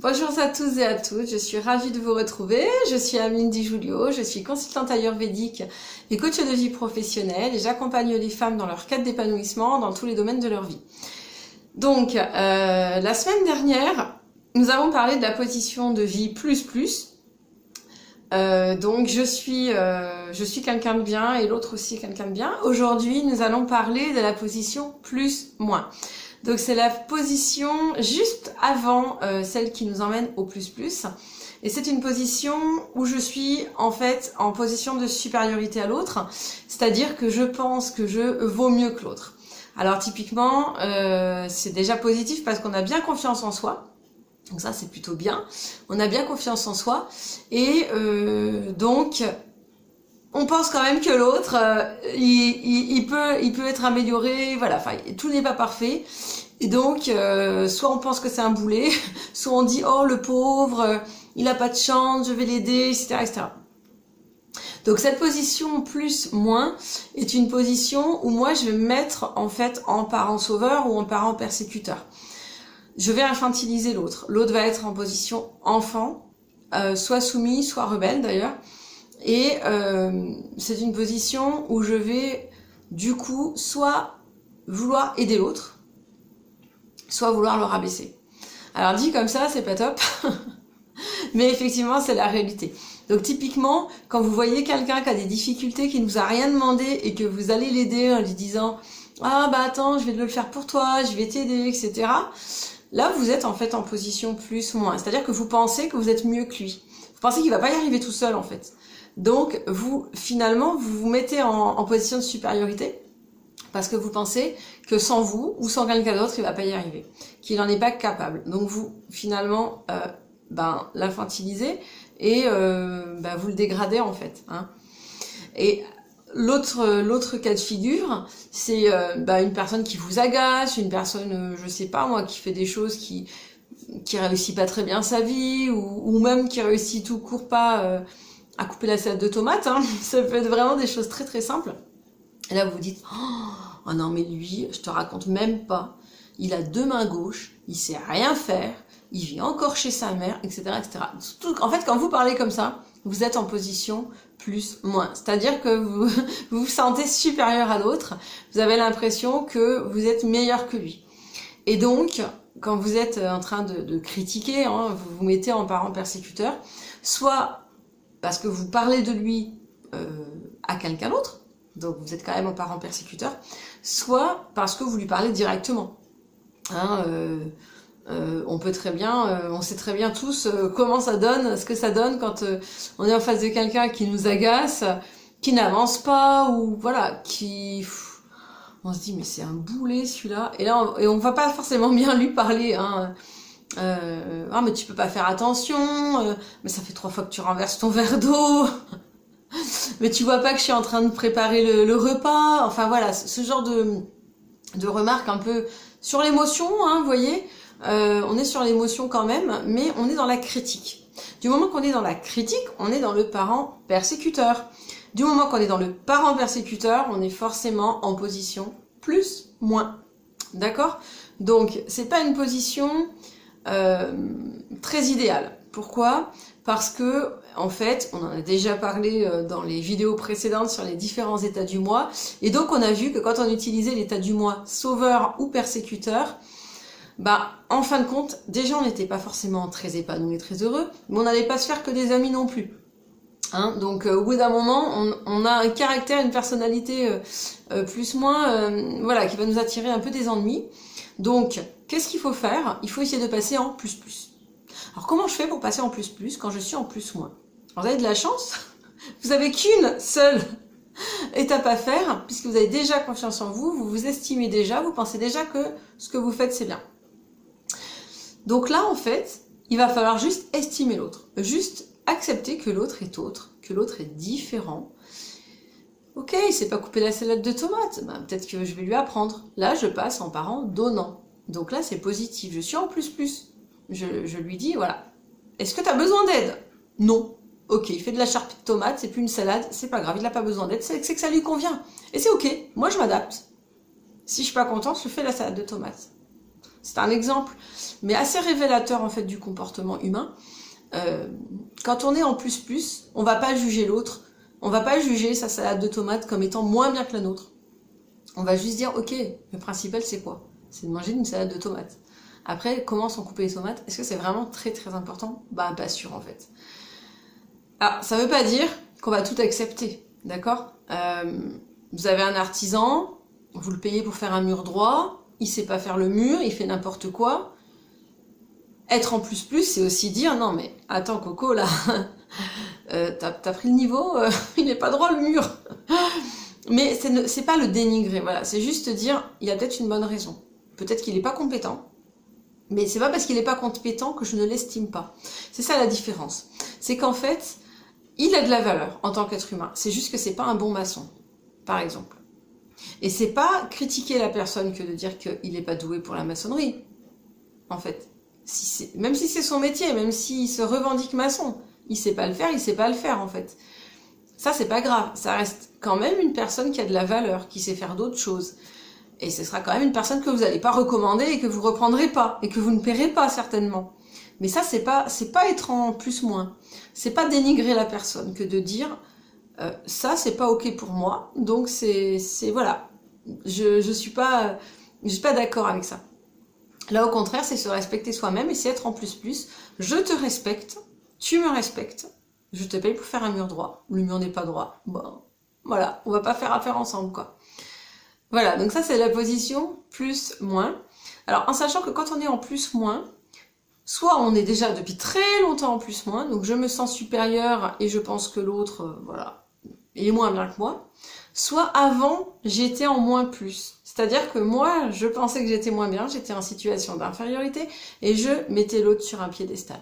Bonjour à tous et à toutes, je suis ravie de vous retrouver. Je suis Amine Di Giulio, je suis consultante ayurvédique et coach de vie professionnelle et j'accompagne les femmes dans leur quête d'épanouissement dans tous les domaines de leur vie. Donc, la semaine dernière, nous avons parlé de la position de vie plus. Donc, je suis quelqu'un de bien et l'autre aussi quelqu'un de bien. Aujourd'hui, nous allons parler de la position plus-moins. Donc c'est la position juste avant celle qui nous emmène au plus. Et c'est une position où je suis en fait en position de supériorité à l'autre, c'est-à-dire que je pense que je vaux mieux que l'autre. Alors typiquement, c'est déjà positif parce qu'on a bien confiance en soi. Donc ça c'est plutôt bien. On a bien confiance en soi et donc on pense quand même que l'autre, il peut être amélioré, voilà, enfin, tout n'est pas parfait. Et donc, soit on pense que c'est un boulet, soit on dit, oh, le pauvre, il a pas de chance, je vais l'aider, etc., etc. Donc, cette position plus-moins est une position où moi, je vais me mettre, en fait, en parent sauveur ou en parent persécuteur. Je vais infantiliser l'autre. L'autre va être en position enfant, soit soumis, soit rebelle, d'ailleurs. Et c'est une position où je vais du coup soit vouloir aider l'autre, soit vouloir le rabaisser. Alors dit comme ça, c'est pas top, mais effectivement c'est la réalité. Donc typiquement, quand vous voyez quelqu'un qui a des difficultés, qui ne vous a rien demandé et que vous allez l'aider en lui disant « Ah bah attends, je vais le faire pour toi, je vais t'aider, etc. » Là, vous êtes en fait en position plus-moins. C'est-à-dire que vous pensez que vous êtes mieux que lui. Vous pensez qu'il va pas y arriver tout seul en fait. Donc, finalement, vous vous mettez en position de supériorité parce que vous pensez que sans vous ou sans quelqu'un d'autre, il va pas y arriver, qu'il n'en est pas capable. Donc, vous, finalement, l'infantilisez et vous le dégradez en fait. Hein. Et l'autre cas de figure, c'est une personne qui vous agace, une personne, je sais pas moi, qui fait des choses qui réussit pas très bien sa vie ou même qui réussit tout court pas... à couper la salade de tomates, hein. Ça peut être vraiment des choses très très simples. Et là vous vous dites, oh non mais lui, je te raconte même pas, il a deux mains gauches, il sait rien faire, il vit encore chez sa mère, etc. etc. En fait, quand vous parlez comme ça, vous êtes en position plus-moins. C'est-à-dire que vous vous sentez supérieur à l'autre, vous avez l'impression que vous êtes meilleur que lui. Et donc, quand vous êtes en train de critiquer, hein, vous vous mettez en parent persécuteur, soit parce que vous parlez de lui à quelqu'un d'autre, donc vous êtes quand même en parent persécuteur, soit parce que vous lui parlez directement. Hein, on peut très bien, on sait très bien tous comment ça donne, ce que ça donne quand on est en face de quelqu'un qui nous agace, qui n'avance pas, ou voilà, on se dit mais c'est un boulet celui-là, et là on va pas forcément bien lui parler, hein. Ah mais tu peux pas faire attention, mais ça fait 3 fois que tu renverses ton verre d'eau, mais tu vois pas que je suis en train de préparer le repas, enfin voilà, ce genre de remarques un peu sur l'émotion, hein, vous voyez, on est sur l'émotion quand même, mais on est dans la critique. Du moment qu'on est dans la critique, on est dans le parent persécuteur. Du moment qu'on est dans le parent persécuteur, on est forcément en position plus-moins. D'accord? Donc c'est pas une position très idéal. Pourquoi? Parce que en fait, on en a déjà parlé dans les vidéos précédentes sur les différents états du moi, et donc on a vu que quand on utilisait l'état du moi sauveur ou persécuteur, en fin de compte, déjà on n'était pas forcément très épanoui et très heureux, mais on n'allait pas se faire que des amis non plus. Hein, donc au bout d'un moment, on a un caractère, une personnalité plus-moins, voilà, qui va nous attirer un peu des ennuis. Donc, qu'est-ce qu'il faut faire? Il faut essayer de passer en plus. Alors, comment je fais pour passer en plus quand je suis en plus-moins? Vous avez de la chance, vous avez qu'une seule étape à faire, puisque vous avez déjà confiance en vous, vous vous estimez déjà, vous pensez déjà que ce que vous faites, c'est bien. Donc là, en fait, il va falloir juste estimer l'autre, juste accepter que l'autre est autre, que l'autre est différent. Ok, il sait pas couper la salade de tomates, peut-être que je vais lui apprendre. Là, je passe en parent donnant. Donc là, c'est positif. Je suis en plus. Je lui dis, voilà, est-ce que tu as besoin d'aide? Non. Ok, il fait de la charpie de tomates, c'est plus une salade, c'est pas grave, il n'a pas besoin d'aide, c'est que ça lui convient. Et c'est ok, moi je m'adapte. Si je suis pas contente, je fais la salade de tomates. C'est un exemple, mais assez révélateur en fait du comportement humain. Quand on est en plus, on va pas juger l'autre, on va pas juger sa salade de tomates comme étant moins bien que la nôtre. On va juste dire, ok, le principal c'est quoi? C'est de manger une salade de tomates. Après, comment sont coupées les tomates? Est-ce que c'est vraiment très très important? Bah pas sûr en fait. Alors, ça veut pas dire qu'on va tout accepter, d'accord? Vous avez un artisan, vous le payez pour faire un mur droit, il sait pas faire le mur, il fait n'importe quoi. Être en plus, c'est aussi dire, non mais attends Coco là, t'as pris le niveau, il n'est pas droit le mur. Mais c'est pas le dénigrer, voilà, c'est juste dire, il y a peut-être une bonne raison. Peut-être qu'il n'est pas compétent, mais c'est pas parce qu'il n'est pas compétent que je ne l'estime pas. C'est ça la différence. C'est qu'en fait, il a de la valeur en tant qu'être humain. C'est juste que c'est pas un bon maçon, par exemple. Et c'est pas critiquer la personne que de dire qu'il n'est pas doué pour la maçonnerie, en fait. Même si c'est son métier, même s'il se revendique maçon, il sait pas le faire, en fait. Ça, c'est pas grave. Ça reste quand même une personne qui a de la valeur, qui sait faire d'autres choses. Et ce sera quand même une personne que vous n'allez pas recommander et que vous reprendrez pas, et que vous ne paierez pas, certainement. Mais ça, c'est pas être en plus-moins. C'est pas dénigrer la personne que de dire, ça, c'est pas ok pour moi, donc voilà. Je suis pas d'accord avec ça. Là, au contraire, c'est se respecter soi-même et c'est être en plus. Je te respecte, tu me respectes, je te paye pour faire un mur droit. Le mur n'est pas droit. Bon, voilà, on va pas faire affaire ensemble, quoi. Voilà, donc ça, c'est la position plus-moins. Alors, en sachant que quand on est en plus-moins, soit on est déjà depuis très longtemps en plus-moins, donc je me sens supérieure et je pense que l'autre, voilà, il est moins bien que moi. Soit avant, j'étais en moins plus. C'est-à-dire que moi, je pensais que j'étais moins bien, j'étais en situation d'infériorité et je mettais l'autre sur un piédestal.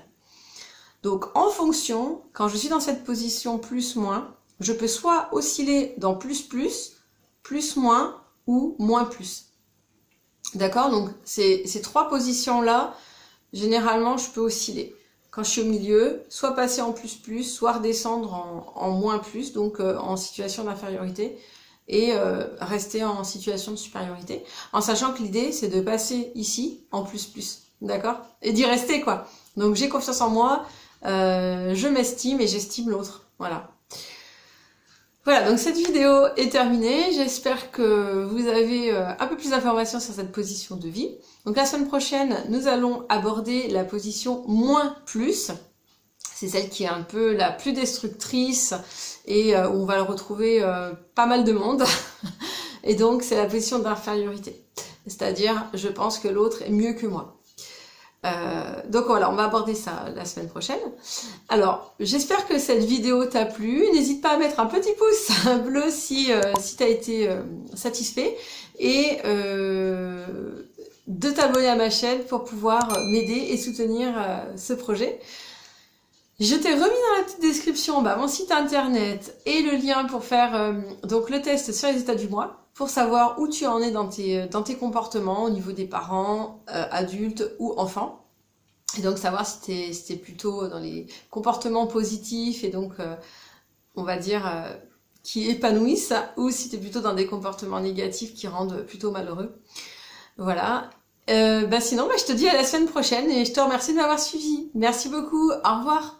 Donc en fonction, quand je suis dans cette position plus-moins, je peux soit osciller dans plus-moins ou moins plus. D'accord? Donc ces trois positions-là, généralement, je peux osciller. Quand je suis au milieu, soit passer en plus, soit redescendre en moins plus, donc en situation d'infériorité, et rester en situation de supériorité, en sachant que l'idée, c'est de passer ici en plus, d'accord? Et d'y rester, quoi. Donc j'ai confiance en moi, je m'estime et j'estime l'autre, voilà. Voilà, donc cette vidéo est terminée. J'espère que vous avez un peu plus d'informations sur cette position de vie. Donc la semaine prochaine, nous allons aborder la position moins plus. C'est celle qui est un peu la plus destructrice et où on va le retrouver pas mal de monde. Et donc c'est la position d'infériorité. C'est-à-dire, je pense que l'autre est mieux que moi. Donc voilà, on va aborder ça la semaine prochaine. Alors, j'espère que cette vidéo t'a plu. N'hésite pas à mettre un petit pouce bleu si t'as été satisfait et de t'abonner à ma chaîne pour pouvoir m'aider et soutenir ce projet. Je t'ai remis dans la petite description mon site internet et le lien pour faire donc le test sur les états du mois, pour savoir où tu en es dans tes comportements au niveau des parents, adultes ou enfants. Et donc savoir si t'es plutôt dans les comportements positifs et donc on va dire qui épanouissent, ou si t'es plutôt dans des comportements négatifs qui rendent plutôt malheureux. Voilà. Sinon, je te dis à la semaine prochaine et je te remercie de m'avoir suivi. Merci beaucoup. Au revoir.